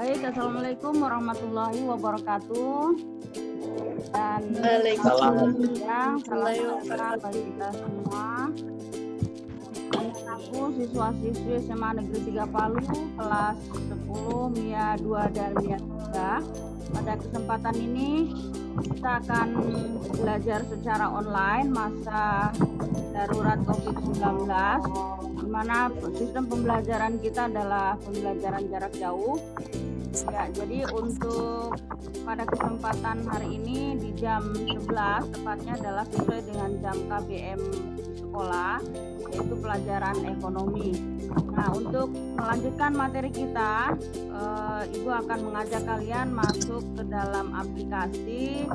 Baik, Assalamualaikum warahmatullahi wabarakatuh. Dan Waalaikumsalam. siang, salam sejahtera bagi kita semua. Aku siswa-siswi SMA Negeri 3 Palu, kelas 10, MIA 2 dan MIA 3. Pada kesempatan ini kita akan belajar secara online masa darurat COVID-19, di mana sistem pembelajaran kita adalah pembelajaran jarak jauh. Ya, jadi untuk pada kesempatan hari ini di jam 11 tepatnya adalah sesuai dengan jam KBM di sekolah, yaitu pelajaran ekonomi. Nah, untuk melanjutkan materi kita, Ibu akan mengajak kalian masuk ke dalam aplikasi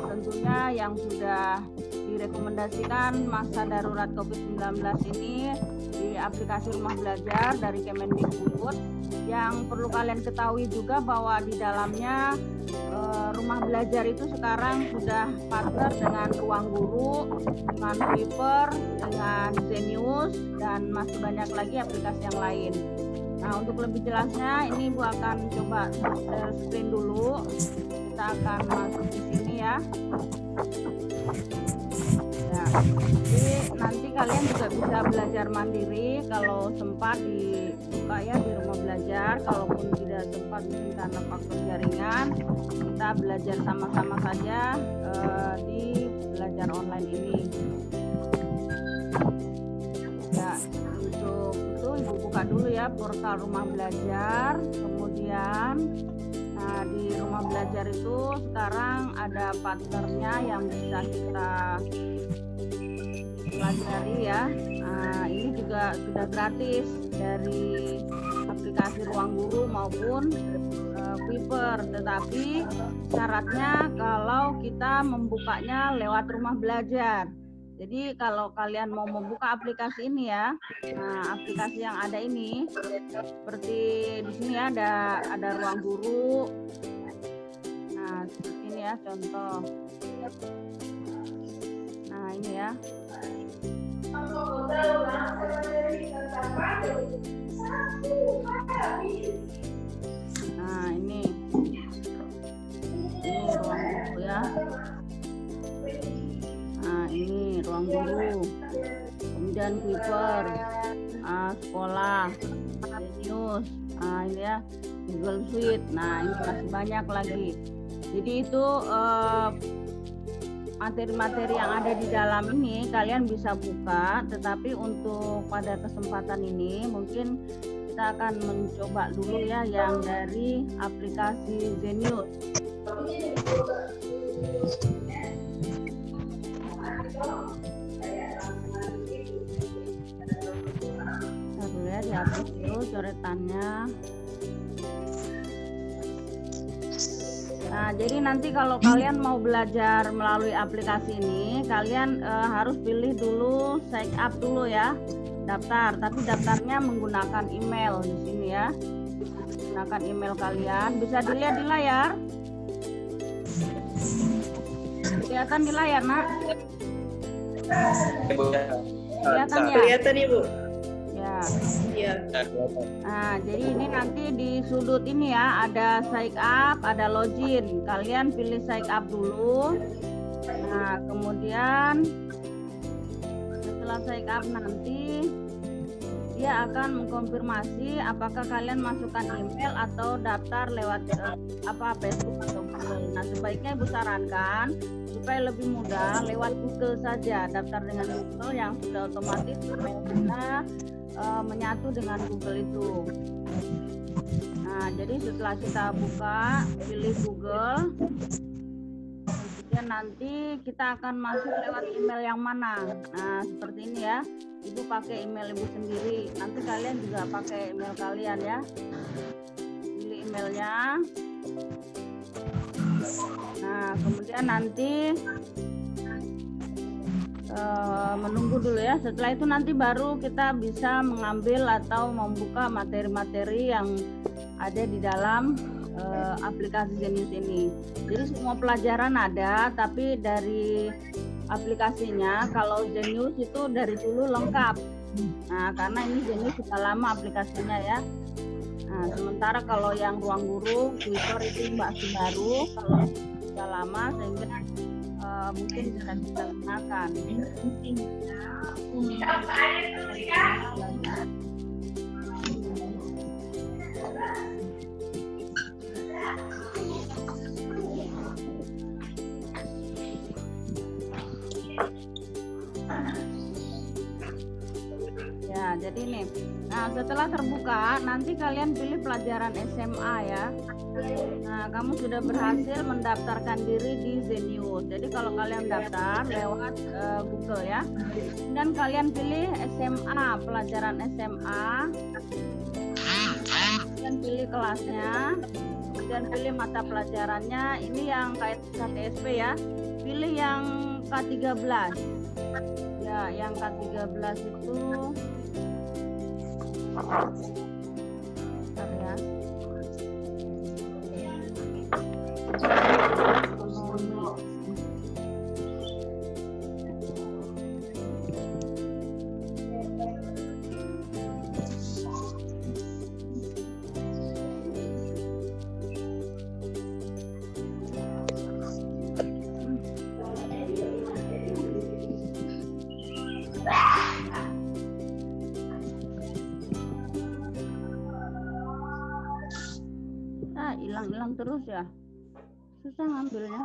tentunya yang sudah direkomendasikan masa darurat COVID-19 ini di aplikasi Rumah Belajar dari Kemendikbud. Yang perlu kalian ketahui juga bahwa di dalamnya Rumah Belajar itu sekarang sudah partner dengan Ruang Guru, dengan Viper, dengan Zenius, dan masih banyak lagi aplikasi yang lain. Nah, untuk lebih jelasnya ini Ibu akan coba share screen dulu. Kita akan masuk di sini ya. Ya, jadi nanti kalian juga bisa belajar mandiri kalau sempat dibuka ya di Rumah Belajar. Kalaupun tidak sempat mungkin karena faktor jaringan, kita belajar sama-sama saja di belajar online ini. Ya, untuk itu Ibu buka dulu ya portal Rumah Belajar. Kemudian di Rumah Belajar itu sekarang ada partnernya yang bisa kita pelajari ya. Ini juga sudah gratis dari aplikasi Ruang Guru maupun Viper, tetapi syaratnya kalau kita membukanya lewat Rumah Belajar. Jadi kalau kalian mau membuka aplikasi ini ya, aplikasi yang ada ini seperti di sini ya, ada Ruang Guru. Nah, seperti ini ya contoh. Nah, ini ya. Nah, ini Ruang Guru ya. Nah, ini Ruang Guru, kemudian Viper, sekolah, Zenius, ini ya Google Suite. Nah, ini masih banyak lagi. Jadi itu materi-materi yang ada di dalam ini kalian bisa buka, tetapi untuk pada kesempatan ini mungkin kita akan mencoba dulu ya yang dari aplikasi Zenius. Kita lihat dihapus dulu coretannya. Nah, jadi nanti kalau kalian mau belajar melalui aplikasi ini, kalian harus pilih dulu sign up dulu ya, daftar. Tapi daftarnya menggunakan email di sini ya, gunakan email kalian. Bisa dilihat di layar. Kelihatan di layar, Nak? Kelihatan ya? Kelihatan Ibu. Ya. Iya. Nah, jadi ini nanti di sudut ini ya ada sign up, ada login. Kalian pilih sign up dulu. Nah, kemudian setelah sign up nanti dia akan mengkonfirmasi apakah kalian masukkan email atau daftar lewat Facebook atau Google. Nah, sebaiknya Ibu sarankan supaya lebih mudah lewat Google saja, daftar dengan Google yang sudah otomatis kita menyatu dengan Google itu. Nah, jadi setelah kita buka, pilih Google, kemudian nanti kita akan masuk lewat email yang mana. Nah, seperti ini ya. Ibu pakai email Ibu sendiri. Nanti kalian juga pakai email kalian ya. Pilih emailnya. Nah, kemudian nanti menunggu dulu ya. Setelah itu nanti baru kita bisa mengambil atau membuka materi-materi yang ada di dalam aplikasi Zenius ini. Jadi semua pelajaran ada, tapi dari aplikasinya kalau Zenius itu dari dulu lengkap. Nah, karena ini Zenius sudah lama aplikasinya ya. Nah, sementara Sementara kalau yang ruang guru, Twitter itu masih baru, kalau sudah lama sehingga mungkin bisa kita gunakan. Ya, jadi nih. Nah, setelah terbuka, nanti kalian pilih pelajaran SMA ya. Nah, kamu sudah berhasil mendaftarkan diri di Zenius. Jadi kalau kalian daftar lewat Google ya, dan kalian pilih SMA, pelajaran SMA, dan pilih kelasnya, kemudian pilih mata pelajarannya. Ini yang KTSP ya. Pilih yang K13. Ya, yang K13 itu bentar ya. Hilang terus ya, susah ngambilnya.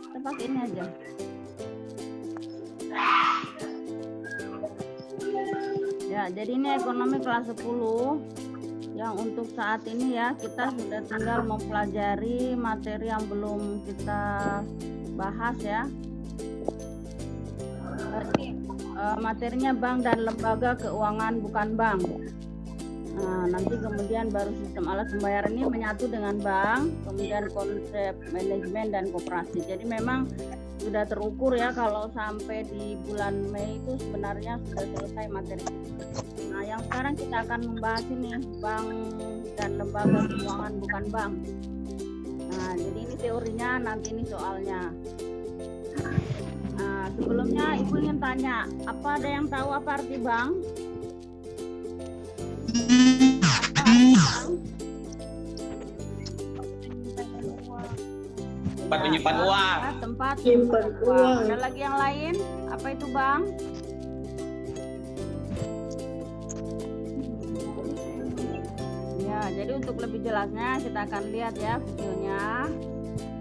Kita pakai ini aja. Ya, jadi ini ekonomi kelas 10 yang untuk saat ini ya, kita sudah tinggal mempelajari materi yang belum kita bahas ya. Berarti materinya bank dan lembaga keuangan bukan bank. Nah, nanti kemudian baru sistem alat pembayaran ini menyatu dengan bank, kemudian konsep manajemen dan koperasi. Jadi memang sudah terukur ya, kalau sampai di bulan Mei itu sebenarnya sudah selesai materi. Nah, yang sekarang kita akan membahas ini bank dan lembaga keuangan bukan bank. Nah, jadi ini teorinya, nanti ini soalnya. Nah, sebelumnya Ibu ingin tanya, apa ada yang tahu apa arti bank? Tempat menyimpan uang. Tempat menyimpan uang. Ada lagi yang lain? Apa itu bank? Ya, jadi untuk lebih jelasnya kita akan lihat ya videonya.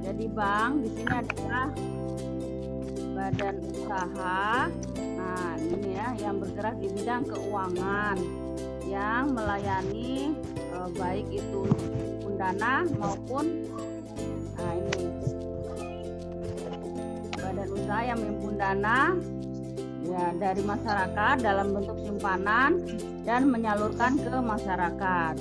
Jadi bank di sini adalah badan usaha. Nah, ini ya yang bergerak di bidang keuangan, yang melayani baik itu dana maupun ini badan usaha yang menghimpun dana ya dari masyarakat dalam bentuk simpanan dan menyalurkan ke masyarakat.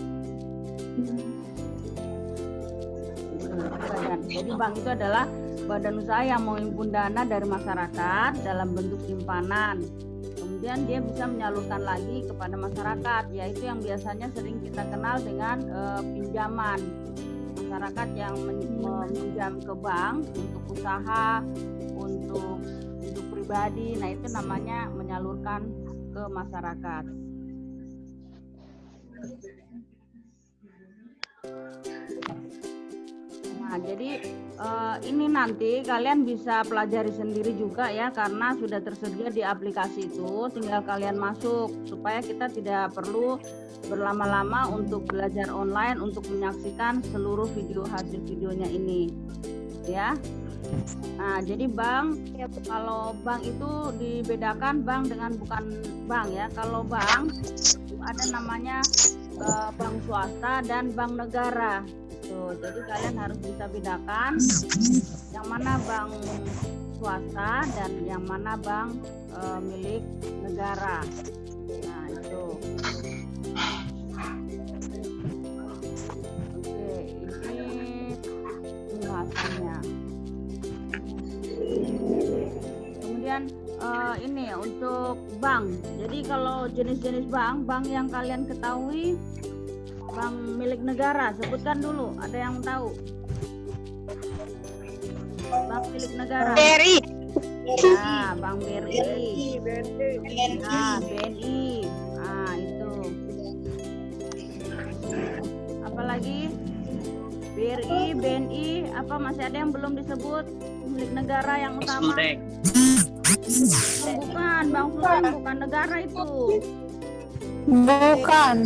Jadi bank itu adalah badan usaha yang menghimpun dana dari masyarakat dalam bentuk simpanan. Kemudian dia bisa menyalurkan lagi kepada masyarakat, yaitu yang biasanya sering kita kenal dengan pinjaman. Masyarakat yang meminjam ke bank untuk usaha, untuk hidup pribadi, nah itu namanya menyalurkan ke masyarakat. Nah, jadi ini nanti kalian bisa pelajari sendiri juga ya, karena sudah tersedia di aplikasi itu, tinggal kalian masuk supaya kita tidak perlu berlama-lama untuk belajar online untuk menyaksikan seluruh video hasil videonya ini ya. Nah, jadi bank, kalau bank itu dibedakan bank dengan bukan bank ya. Kalau bank ada namanya bank swasta dan bank negara. Tuh, jadi kalian harus bisa bedakan yang mana bank swasta dan yang mana bank milik negara. Nah, itu. Oke, ini pembahasannya. Kemudian ini untuk bank. Jadi kalau jenis-jenis bank yang kalian ketahui, bank milik negara, sebutkan dulu. Ada yang tahu? Bank milik negara. BRI. Nah, Bank BRI. Nah, BNI. Nah, itu. lagi? BRI, BNI, apa masih ada yang belum disebut milik negara yang utama? Bukan, Bang Sultan, bukan negara itu. Bukan.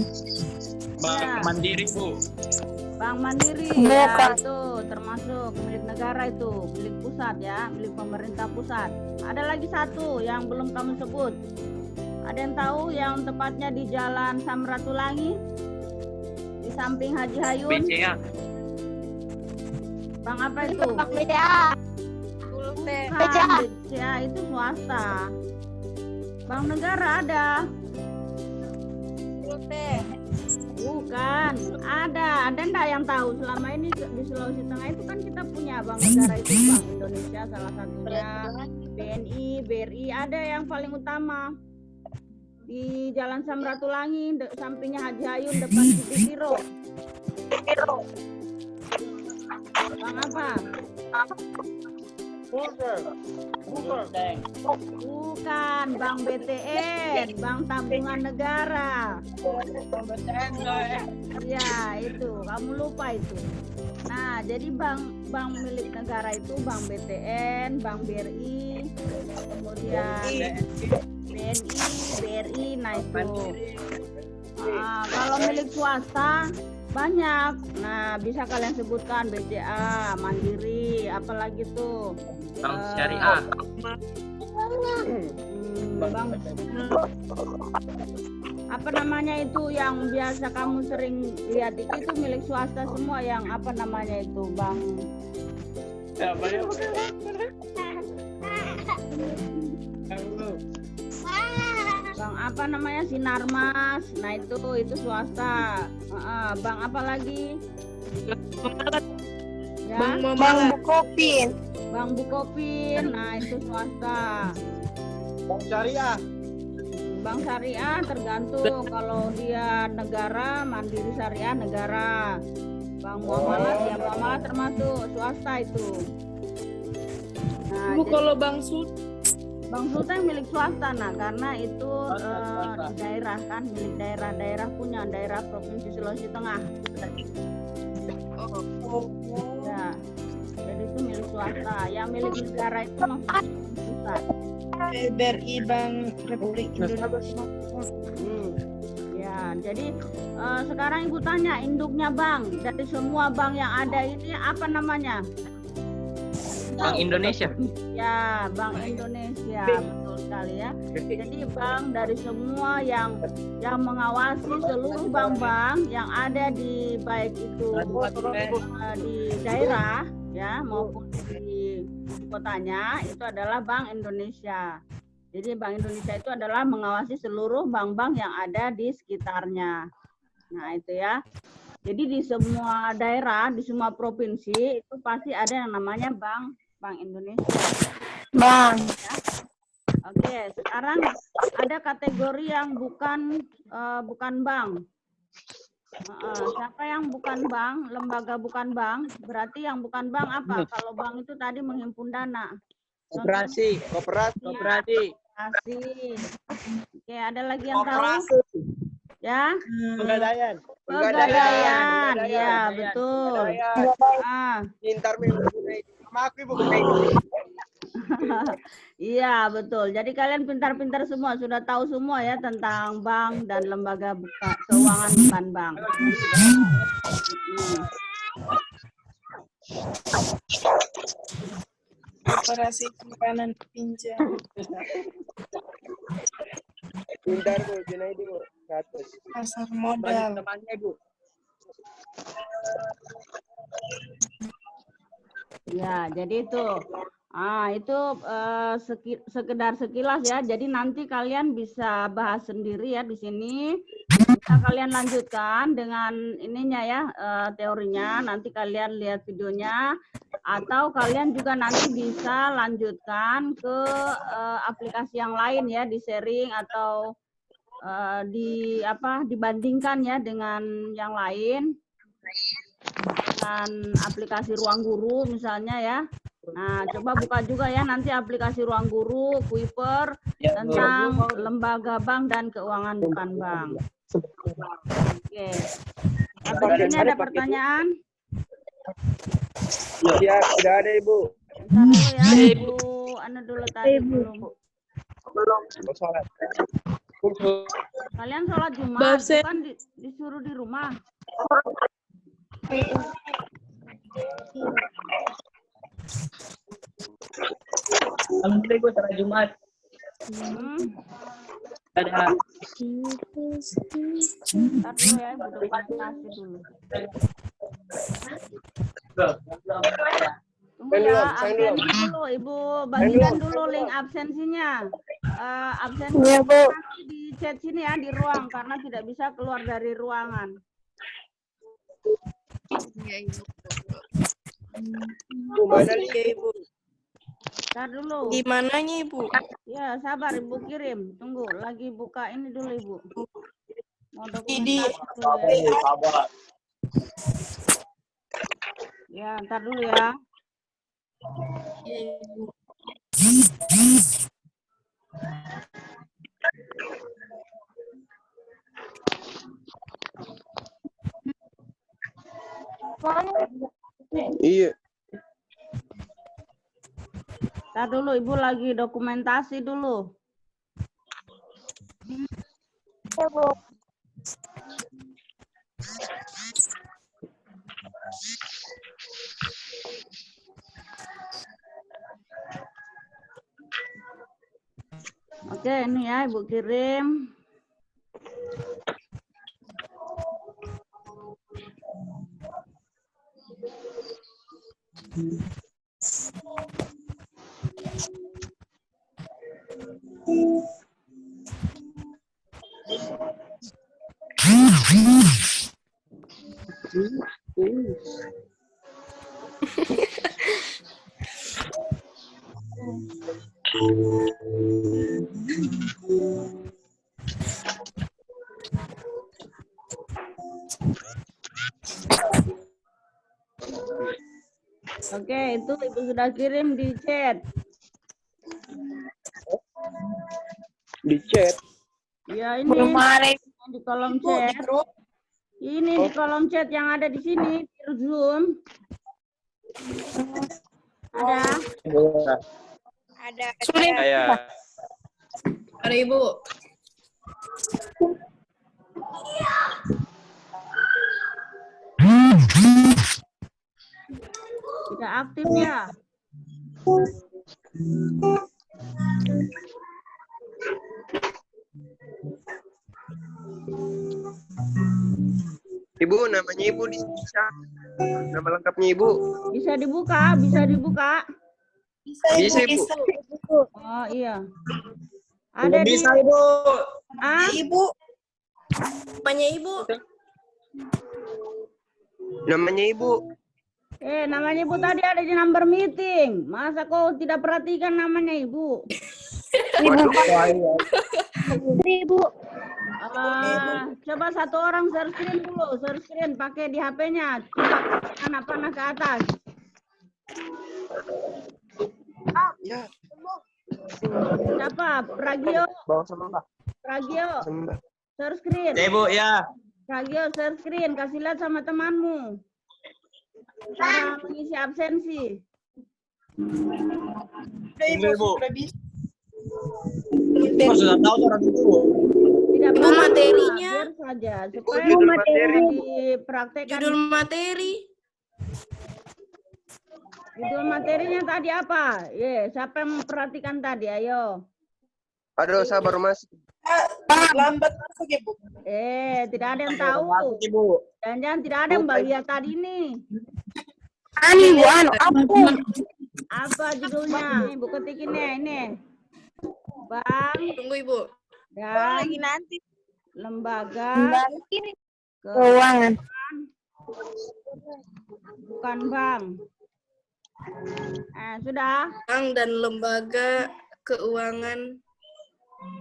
Bank Ya. Mandiri, Bu. Bank Mandiri, Bukan. ya itu termasuk milik negara itu, milik pusat ya, milik pemerintah pusat. Ada lagi satu yang belum kamu sebut. Ada yang tahu yang tepatnya di Jalan Samratulangi, di samping Haji Hayun? BCA. Bang apa itu? BCA. Bukan, BCA itu swasta. Bank negara ada. Bukan, ada enggak yang tahu selama ini di Sulawesi Tengah itu kan kita punya bank negara itu Bank Indonesia salah satunya, BNI, BRI, ada yang paling utama di Jalan Samratulangi, sampingnya Haji Hayun depan Cibitiro. Bang apa? Bukan, Bank BTN, Bank Tabungan Negara. Ya, itu kamu lupa itu. Nah, jadi bank milik negara itu Bank BTN, Bank BRI, kemudian BNI, BRI, nah itu. Kalau milik swasta banyak. Nah, bisa kalian sebutkan BCA, Mandiri, apalagi tuh? Bank Syariah. Bang, apa namanya itu yang biasa kamu sering lihat itu milik swasta semua yang apa namanya itu Bang? Bang apa namanya Sinarmas, nah itu swasta. Bang apa lagi? Ya? Bang Bukopin. Bang Bukopin, nah itu swasta. Bank Syariah. Bank Syariah tergantung, kalau dia negara, Mandiri Syariah negara. Bank Muamalat ya muamalat termasuk swasta itu. Nah, Bu, kalau Bang Sultan. Bang Sultan milik swasta, nah karena itu daerah kan, milik daerah punya daerah Provinsi Sulawesi Tengah. Ya, jadi itu milik swasta. Yang milik negara itu maksudnya pusat. BRI Bank Republik Indonesia. Ya, jadi sekarang Ibu tanya induknya bank dari semua bank yang ada ini apa namanya? Bank Indonesia. Ya, Bank Indonesia, betul sekali ya. Jadi bank dari semua yang mengawasi seluruh bank-bank yang ada di baik itu di daerah ya maupun di kotanya itu adalah Bank Indonesia. Jadi Bank Indonesia itu adalah mengawasi seluruh bank-bank yang ada di sekitarnya. Nah, itu ya. Jadi di semua daerah, di semua provinsi itu pasti ada yang namanya Bank Indonesia. Bang. Ya. Oke, sekarang ada kategori yang bukan bank. Siapa yang bukan bank, lembaga bukan bank, berarti yang bukan bank apa? Kalau bank itu tadi menghimpun dana. Koperasi. Oke, ada lagi yang tahu? Ya? Pegadaian. Pegadaian, ya betul. Pintar sama aku Ibu. Iya betul. Jadi kalian pintar-pintar semua, sudah tahu semua ya tentang bank dan lembaga keuangan bukan bank. Operasi simpanan pinjam. Pintar Bu, Junaidi Bu. 100. Pasar modal. Temannya Bu. Ya, jadi itu. Itu sekedar sekilas ya. Jadi nanti kalian bisa bahas sendiri ya di sini. Bisa kalian lanjutkan dengan ininya ya, teorinya. Nanti kalian lihat videonya. Atau kalian juga nanti bisa lanjutkan ke aplikasi yang lain ya, di sharing atau dibandingkan ya dengan yang lain. Dengan aplikasi Ruang Guru misalnya ya. Nah, coba buka juga ya nanti aplikasi Ruang Guru, Kuiper tentang lembaga bank dan keuangan bukan bank. Oke. Habis ini ada pertanyaan? Ya, sudah ada Ibu. Ntar dulu ya, Ibu. Anu dulu tadi belum. Belum sholat. Kalian sholat Jumat, bukan disuruh di rumah. Alhamdulillah gue sholat Jumat. Ada. Ntar dulu ya, Ibu dokumentasi dulu. Tunggu ya, absensi dulu, Ibu bagikan dulu link absensinya. Absensinya di chat sini ya, di ruang, karena tidak bisa keluar dari ruangan. Mana nih Ibu? Ntar dulu. Gimananya Ibu? Ya, sabar Ibu kirim. Tunggu, lagi buka ini dulu Ibu. Mau dokumentasi dulu ya. Sabar. Ya, ntar dulu ya. Iya. Ntar dulu Ibu lagi dokumentasi dulu. Oke, ini ya Ibu kirim. Oke, itu Ibu sudah kirim di chat. Di chat. Ya, ini di kolom chat. Ini di kolom chat yang ada di sini, di Zoom. Ada? Ada. Saya. Ada Ibu. Tidak aktif ya? Ibu, namanya Ibu bisa. Nama lengkapnya Ibu. Bisa dibuka, bisa dibuka. Bisa Ibu. Oh iya. Ada di Bisa Ibu. Ibu. Namanya Ibu. Namanya Ibu. namanya Ibu tadi ada di number meeting. Masa kau tidak perhatikan namanya Ibu? Ibu. Coba satu orang share screen dulu, share screen pakai di HP-nya. Coba panah ke atas. Ya. Siapa? Pragio. Bawa sama Mbak. Pragio. Share screen. Ya, Ibu, ya. Pragio share screen, kasih lihat sama temanmu. Cara mengisi absensi. Ibu. Ibu. Sudah tahu orang itu. Tidak Ibu, apa-apa, materinya. biar saja supaya Judul materi. dipraktekkan. Judul materi. Judul materinya tadi apa? Siapa yang memperhatikan tadi? Ayo. Aduh, saya baru masuk. Lambat masuk Ibu. Tidak ada yang tahu. Ibu. Jangan-jangan tidak ada yang lihat tadi nih. Apa judulnya? Ibu ketikin ini. Bang. Tunggu Ibu. Dan nanti. lembaga Keuangan. bukan bank. Sudah. Bank dan lembaga keuangan.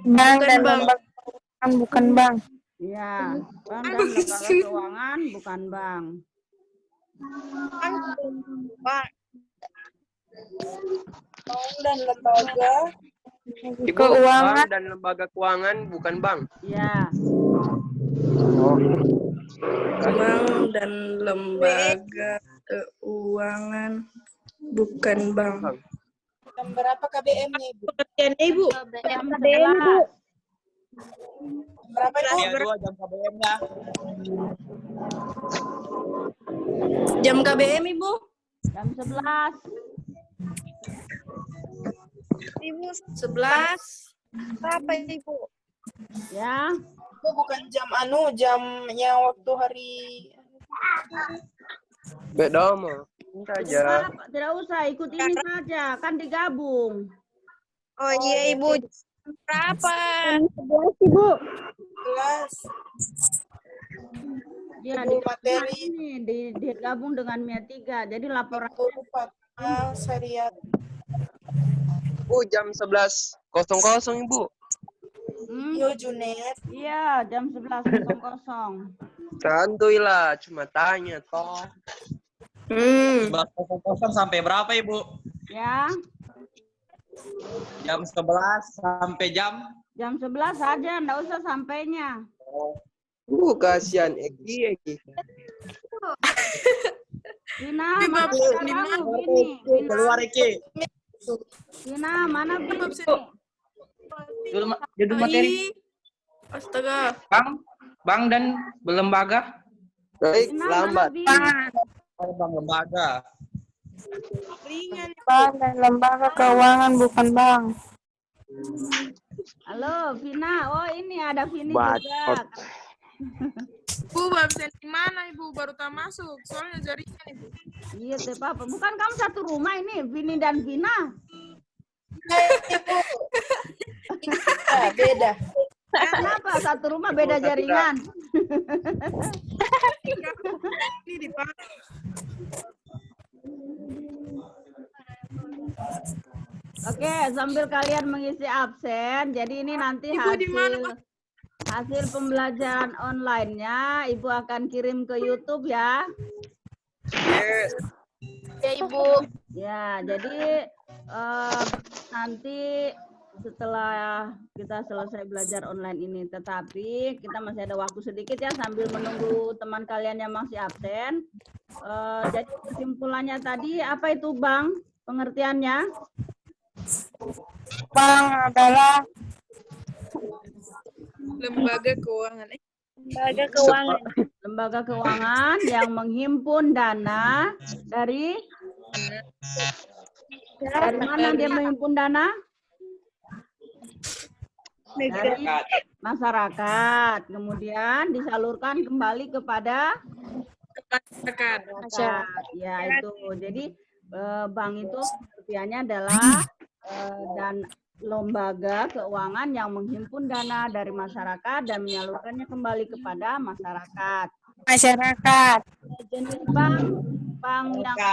Bank Bukan dan bank. lembaga keuangan bukan bank. Ya, bank dan lembaga keuangan bukan bank. Bank dan lembaga. Ibu, Keuangan. bank dan lembaga keuangan bukan bank. Ya. Bank dan lembaga keuangan bukan bank. Jam berapa KBM-nya, Ibu? Pengertiannya, Ibu. Jam 11. Berapa, Ibu? Ya, 2 jam KBM-nya. Jam KBM, Ibu. Jam 11. Ibu 11. Apa Ibu? Ya. Itu bukan jamnya waktu hari. Beda mah. Ini saja. Tidak usah ikut ini saja, kan digabung. Oh iya, Ibu. Berapa? 11 Ibu. 11. Ya, Ibu, materi. ini digabung dengan MIA 3. Jadi laporan Syariat. Bu, jam 11.00, Ibu. Yo, Junet. Iya, jam 11.00. Santuy lah, cuma tanya toh. 11.00 sampai berapa, Ibu? Ya, Jam 11 sampai jam? jam 11 saja, enggak usah sampainya. Kasihan Egi. Vina, mana kamu? Vini. Keluar, Iki. Vina, mana Vini? Judul materi. Astaga. Bank dan lembaga. Baik, Vina, lambat. mana Vini? Bank lembaga. Ringan. Bank dan lembaga keuangan bukan bank. Halo, Vina. Oh, ini ada Vini Bacot. juga. Ibu, absen di mana, Ibu? Baru tak masuk. Soalnya jaringan, Ibu. Iya, teh Papa. Bukan kamu satu rumah ini, Vini dan Vina. Beda. Kenapa satu rumah beda jaringan? Ini di mana? Oke, sambil kalian mengisi absen, jadi ini nanti Ibu, di mana? hasil pembelajaran online-nya Ibu akan kirim ke YouTube ya. Yes. Ya, Ibu. Ya, jadi nanti setelah kita selesai belajar online ini, tetapi kita masih ada waktu sedikit ya sambil menunggu teman kalian yang masih absen. Jadi kesimpulannya tadi apa itu Bang? Pengertiannya? Bank adalah Lembaga keuangan. lembaga keuangan. Lembaga keuangan yang menghimpun dana dari mana dia menghimpun dana? Dari masyarakat. Kemudian disalurkan kembali kepada masyarakat. Ya itu. Jadi bank itu pengertiannya adalah dan lembaga keuangan yang menghimpun dana dari masyarakat dan menyalurkannya kembali kepada masyarakat. Masyarakat. Jenis bank yang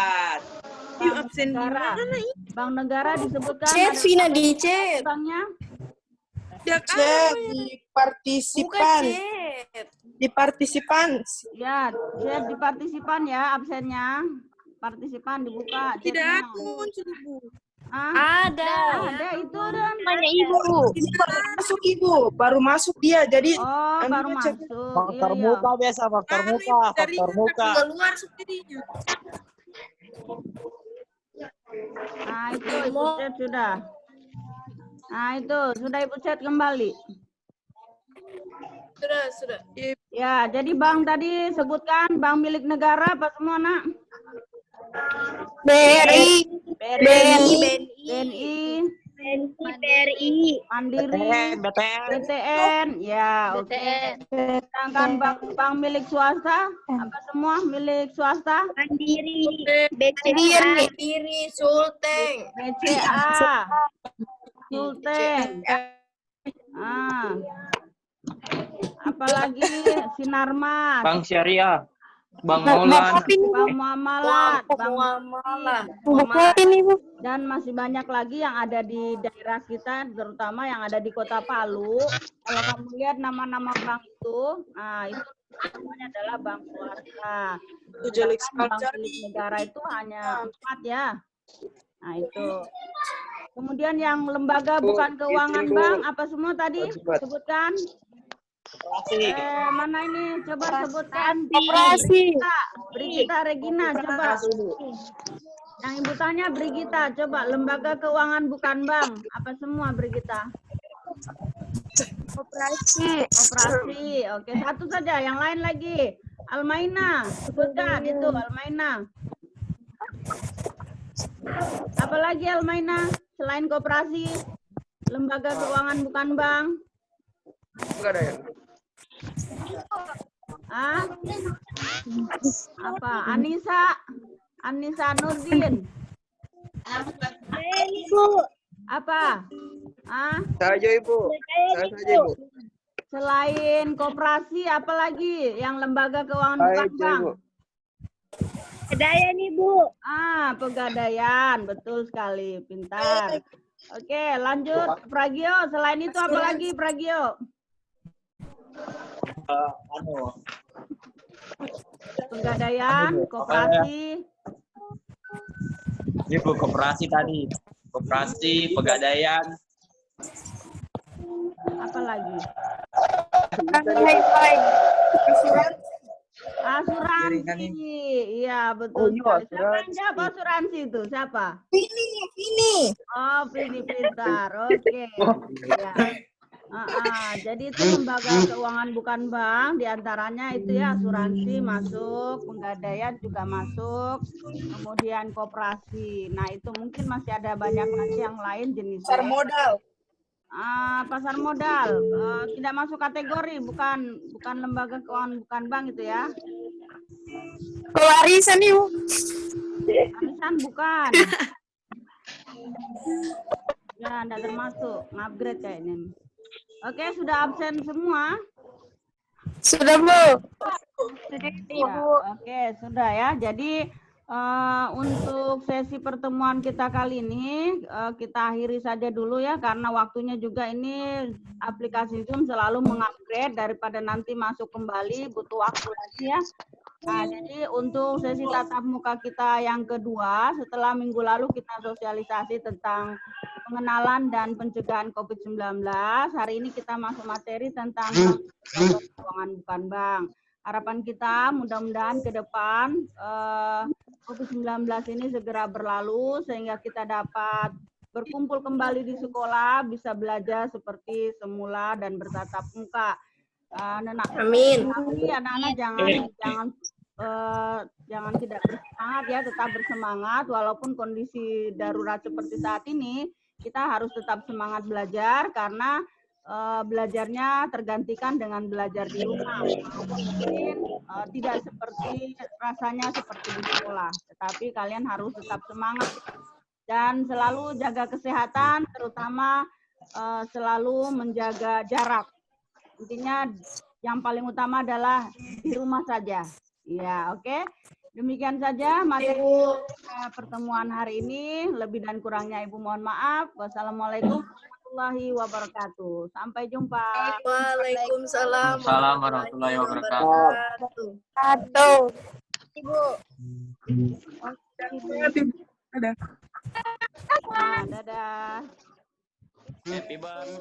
bank negara. Bank negara disebutkan Chat, ada Vina, di chat. banknya. Chat di partisipan. Di partisipan. Ya, chat di partisipan ya absennya. Partisipan dibuka. Tidak chatnya. ada muncul, Ibu. Ada itu dan Ibu. Ini baru masuk Ibu, baru masuk dia. Jadi baru ambil chat. masuk. Faktor Iya, muka biasa, faktor muka, faktor muka. Keluar sendirinya. Nah, itu Ibu chat sudah. Nah, itu sudah Ibu chat kembali. Sudah. Ya, jadi bank tadi sebutkan bank milik negara apa semua, Nak? BRI. BNI, BRI. Mandiri, BTN, ya, oke. Sedangkan bank milik swasta, apa semua milik swasta? Mandiri. Mandiri, Sulteng. BCA, Sulteng. Apalagi Sinarmas, Bank Syariah, Bank Maulan, Bank Muamalat, Buku ini Bu. dan masih banyak lagi yang ada di daerah kita, terutama yang ada di Kota Palu. Kalau kamu lihat nama-nama bank itu, nah itu semuanya adalah bank swasta. Sedangkan bank milik negara itu hanya 4 ya. Nah itu. Kemudian yang lembaga bukan keuangan bank, apa semua tadi sebutkan? Mana ini? Coba sebutkan. Koperasi. Brigita Regina, coba. Yang ibu tanya Brigita, coba lembaga keuangan bukan bank. Apa semua Brigita? Koperasi. Operasi. Oke, satu saja. Yang lain lagi. Almaina, sebutkan itu Almaina. Apalagi Almaina selain koperasi, lembaga keuangan bukan bank. Enggak ada ya? Ah? Apa? Anissa Nurdin. Ibu. Apa? Ah? Saja Ibu. Saya saja Ibu. Selain koperasi, apalagi yang lembaga keuangan bukan Baik, bank? Ibu. Pegadaian Ibu. Ah, pegadaian, betul sekali, pintar. Oke, lanjut Pragio. Selain itu apa lagi Pragio? Pegadaian, koperasi, Ibu koperasi tadi. Koperasi, pegadaian. apa lagi? Asuransi. Asuransi, iya betul iya, sekali. Siapa asuransi itu? Siapa? Ini. Oh, Vini pintar. Oke. Ya. Jadi itu lembaga keuangan bukan bank, diantaranya itu ya asuransi masuk, pegadaian juga masuk, kemudian koperasi. Nah itu mungkin masih ada banyak lagi yang lain jenisnya. Pasar modal. Pasar modal tidak masuk kategori, bukan lembaga keuangan bukan bank itu ya. Kewarisan Ibu. Arisan bukan. Ya, tidak termasuk, upgrade kayaknya. Oke, sudah absen semua? Sudah Bu. Ya, oke, sudah ya. Jadi untuk sesi pertemuan kita kali ini kita akhiri saja dulu ya, karena waktunya juga ini aplikasi Zoom selalu mengupgrade, daripada nanti masuk kembali butuh waktu lagi ya. Nah, jadi untuk sesi tatap muka kita yang kedua, setelah minggu lalu kita sosialisasi tentang pengenalan dan pencegahan COVID-19, hari ini kita masuk materi tentang keuangan bukan bank. Harapan kita mudah-mudahan ke depan COVID-19 ini segera berlalu sehingga kita dapat berkumpul kembali di sekolah, bisa belajar seperti semula dan bertatap muka. Amin. Tapi anak-anak jangan tidak bersemangat ya, tetap bersemangat walaupun kondisi darurat seperti saat ini, kita harus tetap semangat belajar karena belajarnya tergantikan dengan belajar di rumah. Mungkin tidak seperti rasanya seperti di sekolah, tetapi kalian harus tetap semangat dan selalu jaga kesehatan, terutama selalu menjaga jarak. Intinya yang paling utama adalah di rumah saja. Ya, oke. Demikian saja materi pertemuan hari ini. Lebih dan kurangnya Ibu mohon maaf. Wassalamualaikum warahmatullahi wabarakatuh. Sampai jumpa. Waalaikumsalam warahmatullahi wabarakatuh. Ibu. Ada. Dadah. Happy banget.